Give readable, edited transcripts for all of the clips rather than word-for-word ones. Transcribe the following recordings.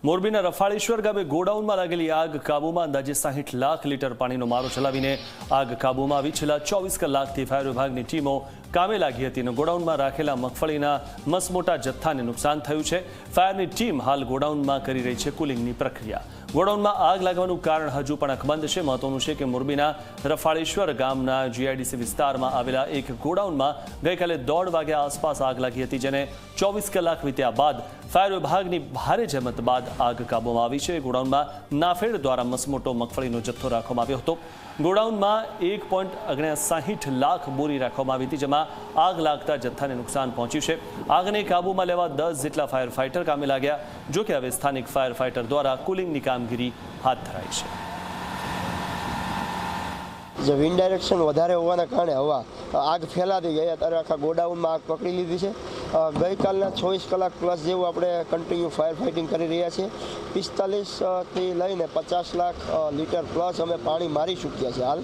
મોરબીના રફાળેશ્વર ગામે ગોડાઉનમાં લાગેલી આગ કાબૂમાં અંદાજે 60 લાખ લીટર પાણીનો મારો ચલાવીને આગ કાબૂમાં આવી. છેલ્લા 24 કલાકથી ફાયર વિભાગની ટીમો કામે લાગી હતી અને ગોડાઉનમાં રાખેલા મગફળીના મસમોટા જથ્થાને નુકસાન થયું છે. ફાયરની ટીમ હાલ ગોડાઉનમાં કરી રહી છે કુલિંગની પ્રક્રિયા. ગોડાઉનમાં આગ લાગવાનું કારણ હજુ પણ અકબંધ છે. મહત્વનું છે કે મોરબીના રફાળેશ્વર ગામના જીઆઈડીસી વિસ્તારમાં આવેલા એક ગોડાઉનમાં ગઈકાલે 1:30 વાગ્યા આસપાસ આગ લાગી હતી, જેને 24 કલાક વીત્યા બાદ ફાયર વિભાગની ભારે જહેમત બાદ આગ કાબૂમાં આવી છે. ગોડાઉનમાં નાફેડ દ્વારા મસમોટો મગફળીનો જથ્થો રાખવામાં આવ્યો હતો. ગોડાઉનમાં 1.59 લાખ બોરી રાખવામાં આવી હતી, જેમાં આગ લાગતા જથ્થાને નુકસાન પહોંચ્યું છે. આગને કાબૂમાં લેવા 10 જેટલા ફાયર ફાઇટર કામે લાગ્યા. જો કે હવે સ્થાનિક ફાયર ફાઇટર દ્વારા કુલિંગની કામગીરી હાથ ધરાઈ છે. જે વિન્ડ ડાયરેક્શન વધારે હોવાના કારણે હવા આગ ફેલાતી ગઈ. અત્યારે આખા ગોડાઉનમાં આગ પકડી લીધી છે. ગઈકાલના 24 કલાક પ્લસ જેવું આપણે કન્ટિન્યુ ફાયર ફાઇટિંગ કરી રહ્યા છીએ. 45થી લઈને 50 લાખ લીટર પ્લસ અમે પાણી મારી ચૂક્યા છીએ હાલ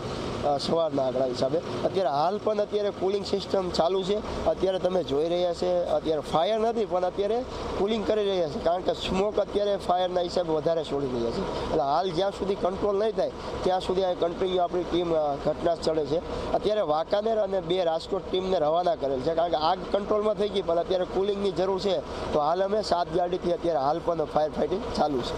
સવારના આંકડા હિસાબે. અત્યારે કુલિંગ સિસ્ટમ ચાલુ છે. અત્યારે તમે જોઈ રહ્યા છે, અત્યારે ફાયર નથી પણ અત્યારે કુલિંગ કરી રહ્યા છે, કારણ કે સ્મોક અત્યારે ફાયરના હિસાબે વધારે છોડી રહ્યા છે. એટલે હાલ જ્યાં સુધી કંટ્રોલ નહીં થાય ત્યાં સુધી આ કન્ટિન્યુ આપણી ટીમ ઘટના સ્થળે છે. અત્યારે વાંકાનેર અને 2 રાજકોટ ટીમને રવાના કરેલ છે, કારણ કે આગ કંટ્રોલમાં થઈ ગઈ પણ અત્યારે કુલિંગની જરૂર છે. તો હાલ અમે 7 ગાડીથી અત્યારે હાલ પણ ફાયર ફાઇટિંગ ચાલુ છે.